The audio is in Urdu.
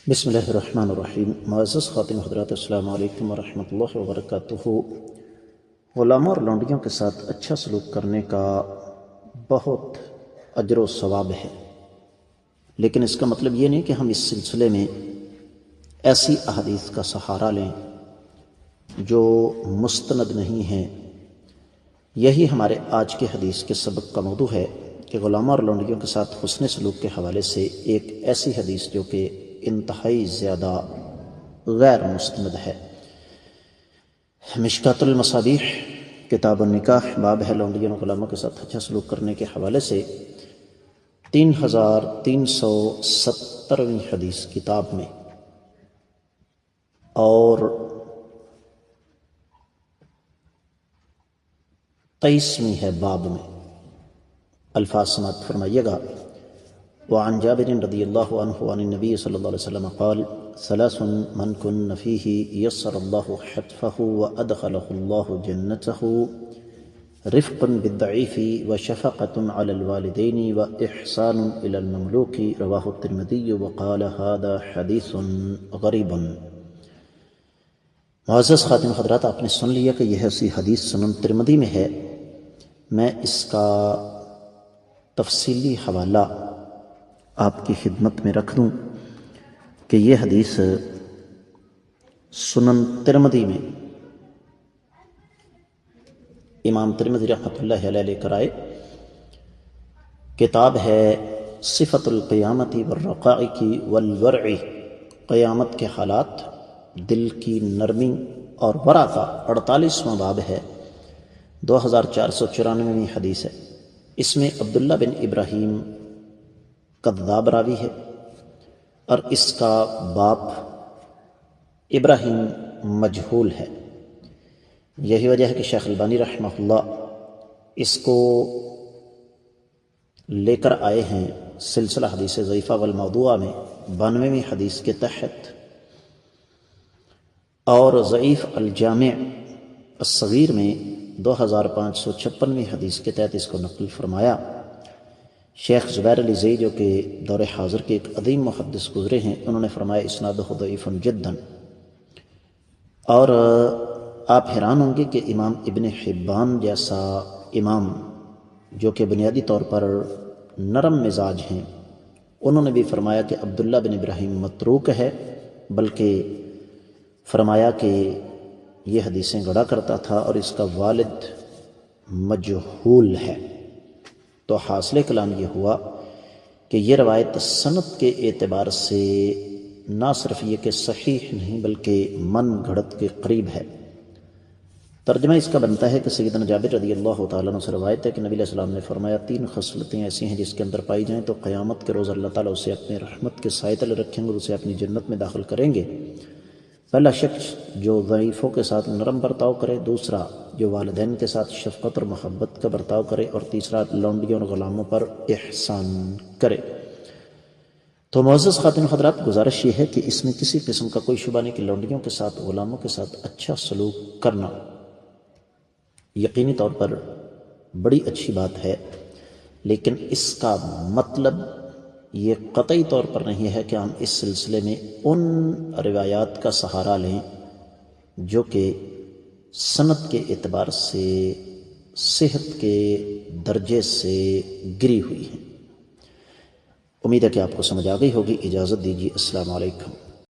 بسم اللہ الرحمن الرحیم۔ معزز خواتین حضرات، السلام علیکم ورحمۃ اللہ وبرکاتہ۔ غلاموں اور لونڈیوں کے ساتھ اچھا سلوک کرنے کا بہت اجر و ثواب ہے، لیکن اس کا مطلب یہ نہیں کہ ہم اس سلسلے میں ایسی احادیث کا سہارا لیں جو مستند نہیں ہیں۔ یہی ہمارے آج کے حدیث کے سبق کا موضوع ہے کہ غلاموں اور لونڈیوں کے ساتھ حسن سلوک کے حوالے سے ایک ایسی حدیث جو کہ انتہائی زیادہ غیر مستند ہے۔ مشکات المصابیح کتاب النکاح باب ہے لونڈیوں اور غلاموں کے ساتھ اچھا سلوک کرنے کے حوالے سے 3370ویں حدیث کتاب میں، اور 23ویں ہے باب میں۔ الفاظ سماعت فرمائیے گا۔ وعن جابر رضی اللہ عنہ عن النبی صلی اللہ علیہ وسلم قال ثلاث من كن فيه يسر الله حتفه وأدخله الله جنته رفق بالضعيف وشفقة على الوالدين وإحسان إلى المملوك رواه الترمذي وقال هذا حديث غريب۔ معزز خاتم حضرات، آپ نے سن لیا کہ یہ ایسی حدیث سنن ترمذی میں ہے۔ میں اس کا تفصیلی حوالہ آپ کی خدمت میں رکھ دوں کہ یہ حدیث سنن ترمذی میں امام ترمذی رحمۃ اللہ علیہ لے کر آئے۔ کتاب ہے صفت القیامت والرقائق والورع، قیامت کے حالات، دل کی نرمی اور ورع کا 48واں باب ہے، 2494ویں حدیث ہے۔ اس میں عبداللہ بن ابراہیم کذاب راوی ہے، اور اس کا باپ ابراہیم مجہول ہے۔ یہی وجہ ہے کہ شیخ البانی رحمہ اللہ اس کو لے کر آئے ہیں سلسلہ حدیث ضعیفہ والموضوعہ میں 92ویں حدیث کے تحت، اور ضعیف الجامع الصغیر میں 2556ویں حدیث کے تحت اس کو نقل فرمایا۔ شیخ زبیر علی زئی جو کہ دور حاضر کے ایک عظیم محدث گزرے ہیں، انہوں نے فرمایا اسنادہ ضعیف جدا، اور آپ حیران ہوں گے کہ امام ابن حبان جیسا امام جو کہ بنیادی طور پر نرم مزاج ہیں، انہوں نے بھی فرمایا کہ عبداللہ بن ابراہیم متروک ہے، بلکہ فرمایا کہ یہ حدیثیں گڑا کرتا تھا اور اس کا والد مجہول ہے۔ تو حاصل کلام یہ ہوا کہ یہ روایت سند کے اعتبار سے نہ صرف یہ کہ صحیح نہیں بلکہ من گھڑت کے قریب ہے۔ ترجمہ اس کا بنتا ہے کہ سیدنا جابر رضی اللہ تعالیٰ عنہ سے روایت ہے کہ نبی علیہ السلام نے فرمایا 3 خصلتیں ایسی ہیں جس کے اندر پائی جائیں تو قیامت کے روز اللہ تعالیٰ اسے اپنے رحمت کے سائے تلے رکھیں گے اور اسے اپنی جنت میں داخل کریں گے۔ پہلا شخص جو ضعیفوں کے ساتھ نرم برتاؤ کرے، دوسرا جو والدین کے ساتھ شفقت اور محبت کا برتاؤ کرے، اور تیسرا لونڈیوں اور غلاموں پر احسان کرے۔ تو معزز خواتین حضرات، گزارش یہ ہے کہ اس میں کسی قسم کا کوئی شبہ نہیں کہ لونڈیوں کے ساتھ، غلاموں کے ساتھ اچھا سلوک کرنا یقینی طور پر بڑی اچھی بات ہے، لیکن اس کا مطلب یہ قطعی طور پر نہیں ہے کہ ہم اس سلسلے میں ان روایات کا سہارا لیں جو کہ سند کے اعتبار سے صحت کے درجے سے گری ہوئی ہیں۔ امید ہے کہ آپ کو سمجھ آ گئی ہوگی۔ اجازت دیجیے، السلام علیکم۔